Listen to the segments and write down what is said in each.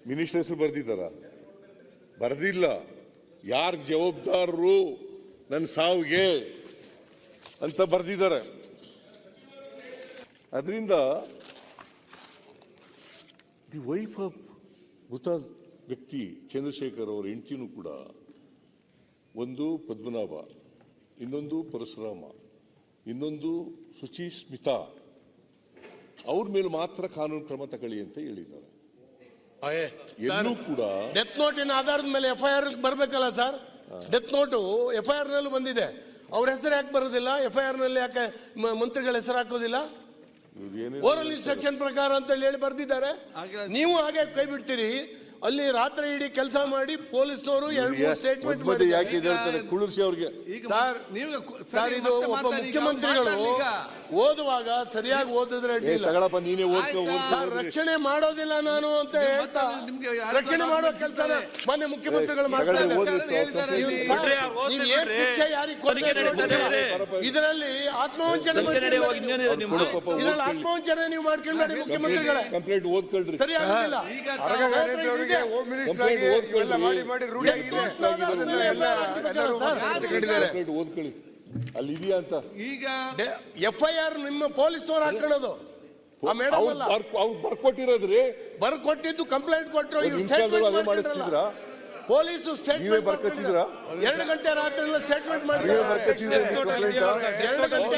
Minister ಹೆಸರು ಬರ್ದಿದ್ದಾರ? ಬರ್ದಿಲ್ಲ. ಯಾರು ಜವಾಬ್ದಾರರು ನನ್ನ ಸಾವಿಗೆ ಅಂತ ಬರ್ದಿದ್ದಾರೆ. ಅದರಿಂದ ದಿ ವೈಫ್ ಆಫ್ ಮೃತ ವ್ಯಕ್ತಿ ಚಂದ್ರಶೇಖರ್ ಅವರ ಹೆಂಡತಿನೂ ಕೂಡ ಒಂದು ಪದ್ಮನಾಭ, ಇನ್ನೊಂದು ಪರಶುರಾಮ, ಇನ್ನೊಂದು ಶುಚಿ ಸ್ಮಿತಾ, ಅವ್ರ ಮೇಲೆ ಮಾತ್ರ ಕಾನೂನು ಕ್ರಮ ತಗೊಳ್ಳಿ ಅಂತ ಹೇಳಿದ್ದಾರೆ. ಎಲ್ಲೂ ಕೂಡ ಡೆತ್ ನೋಟಿನ ಆಧಾರದ ಮೇಲೆ ಎಫ್ಐಆರ್ ಬರ್ಬೇಕಲ್ಲ ಸರ್. ಡೆತ್ ನೋಟು ಎಫ್ಐಆರ್ ನಲ್ಲೂ ಬಂದಿದೆ. ಅವ್ರ ಹೆಸರು ಯಾಕೆ ಬರೋದಿಲ್ಲ? ಎಫ್ಐಆರ್ ನಲ್ಲಿ ಯಾಕೆ ಮಂತ್ರಿಗಳ ಹೆಸರು ಹಾಕೋದಿಲ್ಲ? ಓರಲ್ ಇನ್ಸ್ಟ್ರಕ್ಷನ್ ಪ್ರಕಾರ ಅಂತ ಹೇಳಿ ಬರ್ದಿದ್ದಾರೆ. ನೀವು ಹಾಗೆ ಕೈ ಬಿಡ್ತೀರಿ. ಅಲ್ಲಿ ರಾತ್ರಿ ಇಡೀ ಕೆಲಸ ಮಾಡಿ ಪೊಲೀಸ್ನವರು 2-3 ಸ್ಟೇಟ್ಮೆಂಟ್ ಮಾಡಿ ಕುಳಿಸಿ ಅವ್ರಿಗೆ. ಸರ್ ಇದು ಒಬ್ಬ ಮುಖ್ಯಮಂತ್ರಿಗಳು ಓದುವಾಗ ಸರಿಯಾಗಿ ಓದಿದ್ರೆ ರಕ್ಷಣೆ ಮಾಡೋದಿಲ್ಲ ನಾನು ಅಂತ ಹೇಳ್ತಾ ರಕ್ಷಣೆ ಮಾಡೋ ಕೆಲಸ ಮಾನ್ಯ ಮುಖ್ಯಮಂತ್ರಿಗಳು ಮಾಡ್ತಾರೆ. ಶಿಕ್ಷೆ ಯಾರಿಗೆ ಇದರಲ್ಲಿ ಆತ್ಮವಂಚನೆ ನೀವು ಮಾಡ್ಕೊಂಡ್ಬೇಡಿ ಮುಖ್ಯಮಂತ್ರಿಗಳೇ. ಸರಿಯಾಗಿಲ್ಲ. ಅಲ್ಲಿ ಇದೆಯಾ ಅಂತ ಈಗ ಎಫ್ಐಆರ್ ನಿಮ್ಮ ಪೊಲೀಸ್ನವ್ರು ಹಾಕೊಳ್ಳೋದು. ಬರ್ಕೊಟ್ಟಿರೋದ್ರಿ, ಬರ್ಕೊಟ್ಟಿದ್ದು ಕಂಪ್ಲೇಂಟ್ ಕೊಟ್ಟರು. ಪೊಲೀಸು ಸ್ಟೇಟ್ಮೆಂಟ್ ಬರ್ಕೊಟ್ಟಿದ್ರ. 2 ಗಂಟೆ ರಾತ್ರಿ ಸ್ಟೇಟ್ಮೆಂಟ್ ಮಾಡಿ 2 ಗಂಟೆ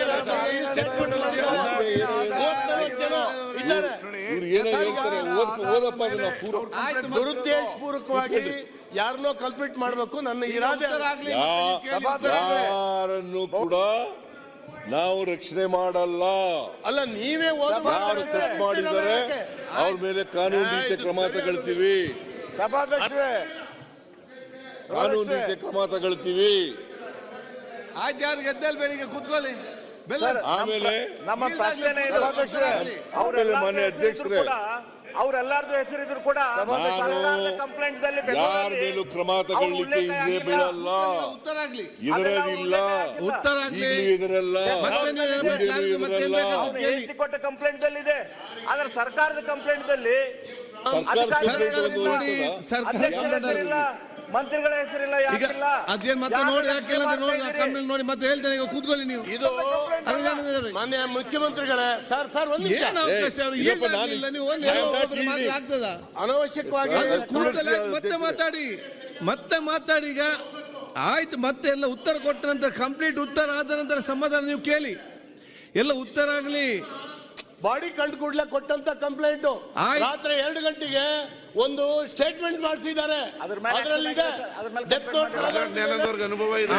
ದುರುದ್ದೇಶಪೂರ್ವಕವಾಗಿ ಯಾರನ್ನೋ ಕಲ್ಪಿಟ್ ಮಾಡಬೇಕು. ನನ್ನ ಯಾರನ್ನು ಕೂಡ ನಾವು ರಕ್ಷಣೆ ಮಾಡಲ್ಲ. ಅಲ್ಲ, ನೀವೇ ಮಾಡಿದರೆ ಅವ್ರ ಮೇಲೆ ಕಾನೂನು ರೀತಿಯ ಕ್ರಮ ತಗೊಳ್ತೀವಿ. ಸಭಾಧ್ಯಕ್ಷರೇ, ಕಾನೂನು ರೀತಿಯ ಕ್ರಮ ತಗೊಳ್ತೀವಿ. ಯಾರು ಗೆದ್ದಲ್ ಬೇಡಿಗೆ ಕೂತ್ಕೊಳ್ಳಿ. ಆಮೇಲೆ ನಮ್ಮ ಪ್ರಶ್ನೆ ಮಾನ್ಯ ಅಧ್ಯಕ್ಷರೇ, ಅವರೆಲ್ಲರದು ಹೆಸರಿದ್ರು ಕೂಡ ಕಂಪ್ಲೇಂಟ್ ಯಾರ ಮೇಲೂ ಕ್ರಮ ತಗೊಳ್ಳಿಕ್ಕೆ ಇದೇ ಬೀಳಲ್ಲ. ಇದರಲ್ಲ ಇದರಲ್ಲ ಕೊಟ್ಟ ಕಂಪ್ಲೇಂಟ್ ಇದೆ. ಆದ್ರೆ ಸರ್ಕಾರದ ಕಂಪ್ಲೇಂಟ್ ದಲ್ಲಿ ಮಂತ್ರಿಗಳ ಹೆಸರಿಲ್ಲ. ಅದೇನ್ ಮತ್ತೆ ನೋಡಿ ನೋಡಿ ಮತ್ತೆ ಹೇಳ್ತೇನೆ. ಈಗ ಕೂತ್ಕೊಳ್ಳಿ ನೀವು. ಇದು ಮಾನ್ಯ ಮುಖ್ಯಮಂತ್ರಿಗಳೇ. ಸರ್ ಒಂದು ಅನವಶ್ಯಕವಾಗಿ ಮತ್ತೆ ಮಾತಾಡಿ. ಈಗ ಆಯ್ತು, ಮತ್ತೆ ಎಲ್ಲ ಉತ್ತರ ಕೊಟ್ಟ ನಂತರ ಕಂಪ್ಲೀಟ್ ಉತ್ತರ ಆದ ನಂತರ ಸಮಾಧಾನ ನೀವು ಕೇಳಿ. ಎಲ್ಲ ಉತ್ತರ ಆಗಲಿ. ಬಾಡಿ ಕಂಡು ಕೂಡಲೇ ಕೊಟ್ಟಂತ ಕಂಪ್ಲೇಂಟ್ ರಾತ್ರಿ 2 ಗಂಟೆಗೆ ಒಂದು ಸ್ಟೇಟ್ಮೆಂಟ್ ಮಾಡಿಸಿದ್ದಾರೆ. ಅನುಭವ ಇದೆ.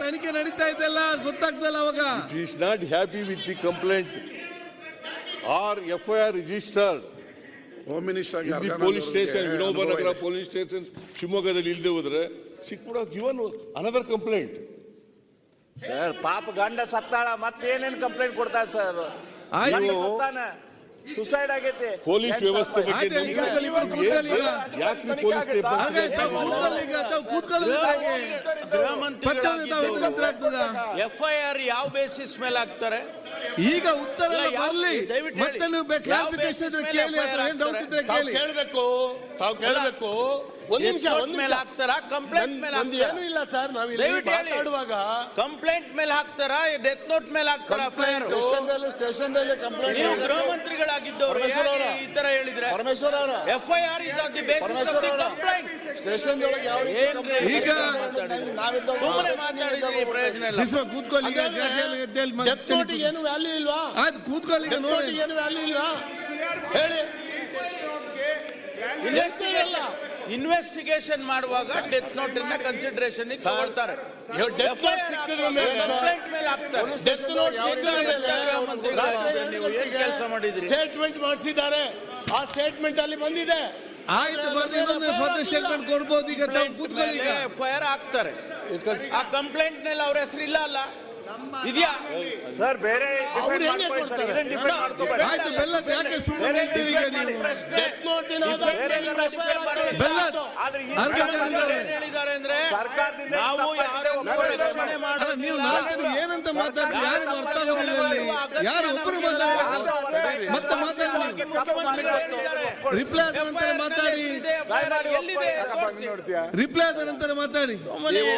ತನಿಖೆ ನಡೀತಾ ಇದೆಲ್ಲ ಗೊತ್ತಾಗ್ತಲ್ಲ. ಅವಾಗ is not happy with the complaint or FIR registered home minister police station, Vinobanagar police station ಶಿವಮೊಗ್ಗದಲ್ಲಿ ಇಲ್ಲದೆ ಹೋದ್ರೆ ಗಿವನ್ ಅನದರ್ ಕಂಪ್ಲೇಂಟ್. ಸರ್ ಪಾಪ ಗಂಡ ಸತ್ತಾಳ, ಮತ್ತೇನೇನು ಕಂಪ್ಲೇಂಟ್ ಕೊಡ್ತಾರೆ ಸರ್? ಸುಸೈಡ್ ಆಗೈತೆ. ಪೊಲೀಸ್ ವ್ಯವಸ್ಥೆ ಬಗ್ಗೆ FIR ಯಾವ ಬೇಸಿಸ್ ಮೇಲೆ ಹಾಕ್ತಾರೆ? ಈಗ ಉತ್ತರ ಬರಲಿ. ಮತ್ತೆ ನೀವು ಕ್ಲಾರಿಫಿಕೇಶನ್ ಕೇಳಿ, ಕೇಳಬೇಕು. ತಾವು ಕೇಳಬೇಕು. ಒಂದು ನಿಮಿಷ ಮೇಲೆ ಹಾಕ್ತಾರಾ? ಕಂಪ್ಲೇಂಟ್ ಮೇಲೆ ಏನು ಇಲ್ಲ ಸರ್. ನಾವು ಮಾತಾಡುವಾಗ ಕಂಪ್ಲೇಂಟ್ ಮೇಲೆ ಹಾಕ್ತಾರಾ? ಡೆತ್ ನೋಟ್ ಮೇಲೆ ಹಾಕ್ತಾರಾ? Station complaint. ನೀವು ಗೃಹ ಮಂತ್ರಿಗಳಾಗಿದ್ದವರು ಈ ತರ ಹೇಳಿದ್ರೆ Parameshwara FIR is on the basis of the complaint. Station ಒಳಗೆ ಯಾವ ಈಗ ಸುಮ್ಮನೆ ಮಾತಾಡಿದ್ರೆ ಪ್ರಯೋಜನ ಇಲ್ಲ. ಕೂತ್ಕೊಳ್ಳಿ. ಡೆತ್ ನೋಟ್ ಏನು ವ್ಯಾಲ್ಯೂ ಇಲ್ವಾ? ಅದು ಕೂತ್ಕೊಳ್ಳಿ. ನೋಡಿ, ಏನು ವ್ಯಾಲ್ಯೂ ಇಲ್ವಾ ಹೇಳಿ. ಇನ್ವೆಸ್ಟಿಗೇಷನ್ ಮಾಡುವಾಗ ಡೆತ್ ನೋಟ್ ಅನ್ನ ಕನ್ಸಿಡರೇಷನ್ ತಗೊಳ್ತಾರೆ. ಕೆಲಸ ಮಾಡಿದ್ರಿ, ಸ್ಟೇಟ್ಮೆಂಟ್ ಮಾಡಿಸಿದ್ದಾರೆ. ಆ ಸ್ಟೇಟ್ಮೆಂಟ್ ಅಲ್ಲಿ ಬಂದಿದೆ. ಆಯ್ತು, ಬರ್ದಿದ್ರೆ ಸ್ಟೇಟ್ಮೆಂಟ್ ಕೊಡ್ಬೋದು. ಈಗ ಕೂತ್ಕೊಳ್ಳಿ. FIR ಹಾಕ್ತಾರೆ. ಆ ಕಂಪ್ಲೇಂಟ್ ನಲ್ಲಿ ಅವ್ರ ಹೆಸರು ಇಲ್ಲ ಅಲ್ಲ. ಇದೆಯಾ? ಸರ್ ಬೇರೆ ಅವ್ರು ಡಿಫೆಂಡ್ ಹೆಂಗೆ ಮಾಡ್ಕೊಳ್ಳಿ ಸರ್, ಕೊಡ್ತಾರೆ? ಇದನ್ನ ಡಿಫೆಂಡ್ ಮಾಡ್ಕೋಬೇಡಿ. ಆಯ್ತು ಬೆಲ್ಲದ್ ಯಾಕೆ ಸುಮ್ಮನೆ ನಿಲ್ತೀರಿ ಈಗ ನೀವು? ಡೆತ್ ನೋಟಿನ ಆಧಾರದ ಮೇಲೆ FIR ಹಾಕ್ತಾರೆ. ಬೆಲ್ಲದ್ ಆದ್ರೆ ಈ ಏನ್ ಹೇಳಿದ್ದಾರೆ ಅಂದ್ರೆ ಸರ್ಕಾರದಿಂದ ನಾವು ಯಾರೊಬ್ಬರು ರಕ್ಷಣೆ ಅಲ್ಲ, ಮಾಡೋದು ನೀವು ನಾಲ್ಕು ಏನಂತ ಮಾತಾಡ್ರಿ? ಯಾರಿಗೂ ಅರ್ಥ ಆಗೋದಿಲ್ಲ ಇಲ್ಲಿ. ಯಾರು ಒಬ್ಬರು ಮಾತಾಡ್ತಾರೆ ಮತ್ತೆ ಮಾತಾಡಿ ಮುಖ್ಯಮಂತ್ರಿಗಳು ಹೇಳಿದ್ದಾರೆ. ರಿಪ್ಲೈ ಆದ ನಂತರ ಮಾತಾಡಿ. ಎಲ್ಲಿದೆ? ರಿಪ್ಲೈ ಆದ ನಂತರ ಮಾತಾಡಿ. ನೀವು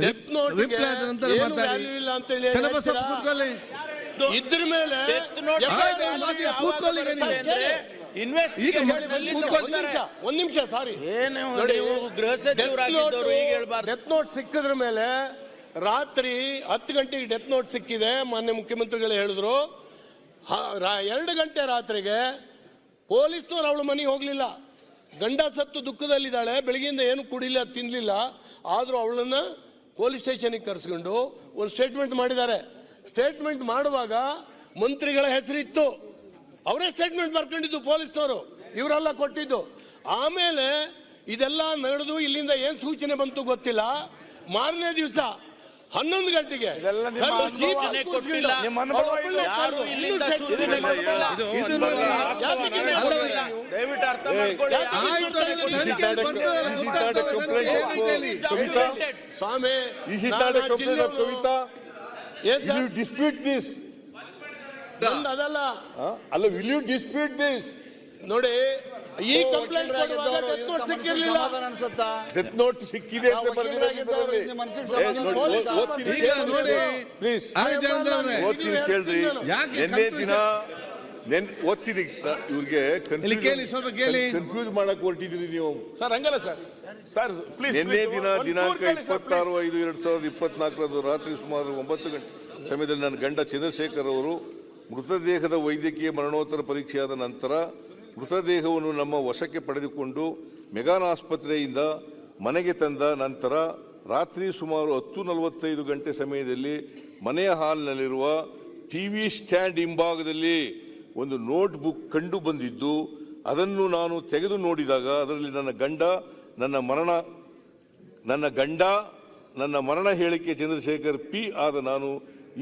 ಡೆತ್ ನೋಟಿಗೆ ರಿಪ್ಲೈ ಆದ ನಂತರ ಏನು ಮಾತಾಡಿ. ವ್ಯಾಲ್ಯೂ ಇಲ್ಲ ಅಂತ ಹೇಳಿ ಚನ್ನಬಸಪ್ಪ ಹೇಳ್ತೀರಾ? ಕೂತ್ಕೊಳ್ಳಿ. ಇದ್ರ ಮೇಲೆ ಡೆತ್ ನೋಟ್ ಆಯ್ತು, ಮಾತಿ ಕೂತ್ಕೊಳ್ಳಿ ಈಗ ನೀವು. ಇನ್ವೆಸ್ಟ್ ಈಗ ಒಂದ್ ನಿಮಿಷ ಸಾರಿ ಏನು ನೋಡಿ, ನೀವು ಗೃಹ ಸಚಿವರಾಗಿದ್ದವರು ಈಗ ಹೇಳ್ಬಾರ್ದು. ಡೆತ್ ನೋಟ್ ಸಿಕ್ಕಿದ್ರ ಮೇಲೆ ರಾತ್ರಿ 10 ಗಂಟೆಗೆ ಡೆತ್ ನೋಟ್ ಸಿಕ್ಕಿದೆ. ಮಾನ್ಯ ಮುಖ್ಯಮಂತ್ರಿಗಳು ಹೇಳಿದ್ರು 2 ಗಂಟೆ ರಾತ್ರಿಗೆ ಪೊಲೀಸ್ನವ್ರು ಅವಳ ಮನೆಗೆ ಹೋಗ್ಲಿಲ್ಲ. ಗಂಡ ಸತ್ತು ದುಃಖದಲ್ಲಿದ್ದಾಳೆ, ಬೆಳಗ್ಗೆಯಿಂದ ಏನು ಕುಡಿಲಿಲ್ಲ ತಿನ್ಲಿಲ್ಲ. ಆದ್ರೂ ಅವಳನ್ನ ಪೊಲೀಸ್ ಸ್ಟೇಷನ್ಗೆ ಕರೆಸ್ಕೊಂಡು ಒಂದು ಸ್ಟೇಟ್ಮೆಂಟ್ ಮಾಡಿದ್ದಾರೆ. ಸ್ಟೇಟ್ಮೆಂಟ್ ಮಾಡುವಾಗ ಮಂತ್ರಿಗಳ ಹೆಸರಿತ್ತು, ಅವರೇ ಸ್ಟೇಟ್ಮೆಂಟ್ ಬರ್ಕೊಂಡಿದ್ದು ಪೊಲೀಸ್ನವರು, ಇವರೆಲ್ಲ ಕೊಟ್ಟಿದ್ದು. ಆಮೇಲೆ ಇದೆಲ್ಲ ನಡೆದು ಇಲ್ಲಿಂದ ಏನ್ ಸೂಚನೆ ಬಂತು ಗೊತ್ತಿಲ್ಲ. ಮಾರನೇ ದಿವಸ 11 ಗಂಟೆಗೆ ಸೂಚನೆ ಕೊಟ್ಟಿಲ್ಲ. ಯಾರು ಇಲ್ಲಿಂದ ಸೂಚನೆ ಕೊಟ್ಟಿಲ್ಲ. ದಯವಿಟ್ಟು ಅರ್ಥ ಮಾಡ್ಕೊಳ್ಳಿ. ಆಯ್ತು, ಅದೆಲ್ಲ ತನಿಖೆಯಲ್ಲಿ ಬರ್ತದಲ್ಲ, ಗೊತ್ತಾಗ್ತದೆ ನನಗೆ ಏನಂತ ಹೇಳಿ. ಸ್ವಾಮಿ Is it not a complaint of Kavita? ಏನ್ Will sir? you dispute this? ನಂದು ಅದಲ್ಲ ಅಲ್ಲ, will you dispute this? ನೋಡಿ, ಈ ಕಂಪ್ಲೇಂಟ್ ಕೊಡುವಾಗ ಡೆತ್ ನೋಟ್ ಸಿಕ್ಕಿರ್ಲಿಲ್ಲ. ಡೆತ್ ನೋಟ್ ಸಿಕ್ಕಿದೆ ಅಂತ ಬರ್ದಿರೋದ್ರಲ್ಲಿ. ಈಗ ನೋಡಿ, ಪ್ಲೀಸ್ ಜಯಂದ್ರ ಅವರೇ, ಓದ್ತೀನಿ ಕೇಳ್ರಿ. ಯಾಕೆ ನಿನ್ನೆ ದಿನ ಓದ್ತೀನಿ ಇವ್ರಿಗೆ ಇಲ್ಲಿ ಕೇಳಿ, ಸ್ವಲ್ಪ ಕೇಳಿ. ಕನ್ಫ್ಯೂಸ್ ಮಾಡಕ್ ಹೊರಟಿದ್ದೀರಿ ನೀವು. ಸರ್ ಹಂಗಲ್ಲ ಸರ್. Sir please. ನಿನ್ನೆ ದಿನಾಂಕ 26/5/2024 ರಾತ್ರಿ ಸುಮಾರು 9 ಗಂಟೆ ಸಮಯದಲ್ಲಿ ನನ್ನ ಗಂಡ ಚಂದ್ರಶೇಖರ್ ಅವರು ಮೃತದೇಹದ ವೈದ್ಯಕೀಯ ಮರಣೋತ್ತರ ಪರೀಕ್ಷೆಯಾದ ನಂತರ ಮೃತದೇಹವನ್ನು ನಮ್ಮ ವಶಕ್ಕೆ ಪಡೆದುಕೊಂಡು ಮೆಗಾನ್ ಆಸ್ಪತ್ರೆಯಿಂದ ಮನೆಗೆ ತಂದ ನಂತರ ರಾತ್ರಿ ಸುಮಾರು 10:45 ಗಂಟೆ ಸಮಯದಲ್ಲಿ ಮನೆಯ ಹಾಲ್ನಲ್ಲಿರುವ ಟಿವಿ ಸ್ಟ್ಯಾಂಡ್ ಹಿಂಭಾಗದಲ್ಲಿ ಒಂದು ನೋಟ್ ಬುಕ್ ಕಂಡು ಬಂದಿದ್ದು, ಅದನ್ನು ನಾನು ತೆಗೆದು ನೋಡಿದಾಗ ಅದರಲ್ಲಿ ನನ್ನ ಮರಣ ಹೇಳಿಕೆ ಚಂದ್ರಶೇಖರ್ ಪಿ ಆದ ನಾನು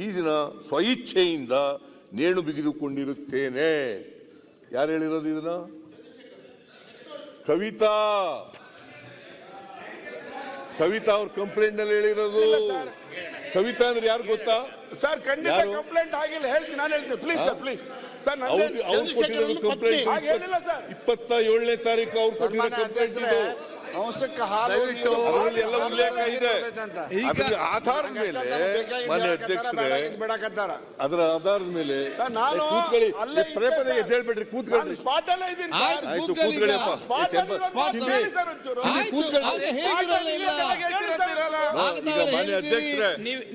ಈ ದಿನ ಸ್ವಇಚ್ಛೆಯಿಂದ ನೇಣು ಬಿಗಿದುಕೊಂಡಿರುತ್ತೇನೆ. ಯಾರು ಹೇಳಿರೋದು ಇದನ್ನ? ಕವಿತಾ ಅವ್ರ ಕಂಪ್ಲೇಂಟ್ ನಲ್ಲಿ ಹೇಳಿರೋದು. ಕವಿತಾ ಅಂದ್ರೆ ಯಾರು ಗೊತ್ತಾ? ಸರ್ ಖಂಡಿತ ಕಂಪ್ಲೇಂಟ್ ಆಗಿಲ್ಲ, ಹೇಳ್ತೀನಿ, ನಾನು ಹೇಳ್ತೀನಿ. Please sir, please sir. ಅವ್ರು ಕೊಟ್ಟಿರೋದು ಕಂಪ್ಲೇಂಟ್ ಹಾಗೆ ಹೇಳಿಲ್ಲ ಸರ್. 27ನೇ ತಾರೀಕು ಅವ್ರು ಕೊಟ್ಟಿರೋ ಕಂಪ್ಲೇಂಟ್ ಇದು. ಅದರಲ್ಲಿ ಎಲ್ಲ ಉಲ್ಲೇಖ ಇದೆ. ಅದರ ಆಧಾರದ ಮೇಲೆ ಮಾನ್ಯ ಅಧ್ಯಕ್ಷರೇ, ಅದರ ಆಧಾರದ ಮೇಲೆ ಕೂತ್ಕೊಳ್ಳಿ. ಪದೇ ಪದೇ ಹೇಳ್ಬೇಡ್ರಿ, ಕೂತ್ಕೊಳ್ಳಿ. ಸ್ಪಾಟ್ ಅಲ್ಲೇ ಇದ್ದೀನಿ. ಆಯ್ತು, ಕೂತ್ಕೊಳ್ಳಿಯಪ್ಪ. ಈಗ ಮಾನ್ಯ ಅಧ್ಯಕ್ಷರೇ,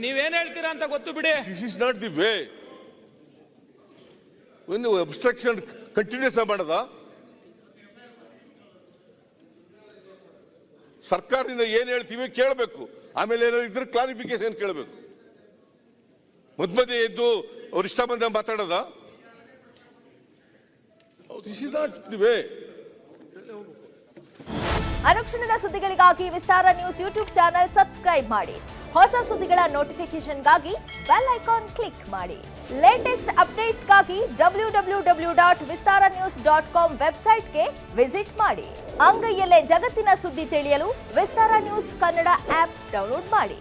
ನೀವೇನ್ ಹೇಳ್ತೀರಾ ಅಂತ ಗೊತ್ತು ಬಿಡಿ. This is not the way. ಒಂದು ಅಬ್ಸ್ಟ್ರಕ್ಷನ್ ಕಂಟಿನ್ಯೂಸ್ ಮಾಡದ ಸರ್ಕಾರದಿಂದ ಏನ್ ಹೇಳ್ತೀವಿ ಕೇಳಬೇಕು, ಆಮೇಲೆ ಏನಾದ್ರು ಇದ್ರೆ ಕ್ಲಾರಿಫಿಕೇಶನ್ ಕೇಳಬೇಕು. ಮಧ್ಯ ಎದ್ದು ಅವ್ರು ಇಷ್ಟ ಬಂದ ಮಾತಾಡೋದ? This is not the way. ಅನುಕ್ಷಣದ ಸುದ್ದಿಗಳಿಗಾಗಿ Vistara news YouTube channel subscribe ಮಾಡಿ. ಹೊಸ ಸುದ್ದಿಗಳ ನೋಟಿಫಿಕೇಶನ್ಗಾಗಿ ಬೆಲ್ ಐಕಾನ್ ಕ್ಲಿಕ್ ಮಾಡಿ. ಲೇಟೆಸ್ಟ್ ಅಪ್ಡೇಟ್ಸ್ಗಾಗಿ www.vistaranews.com ವೆಬ್ಸೈಟ್ಗೆ ವಿಸಿಟ್ ಮಾಡಿ. ಅಂಗೈಯಲ್ಲೇ ಜಗತ್ತಿನ ಸುದ್ದಿ ತಿಳಿಯಲು Vistara news Kannada app download ಮಾಡಿ.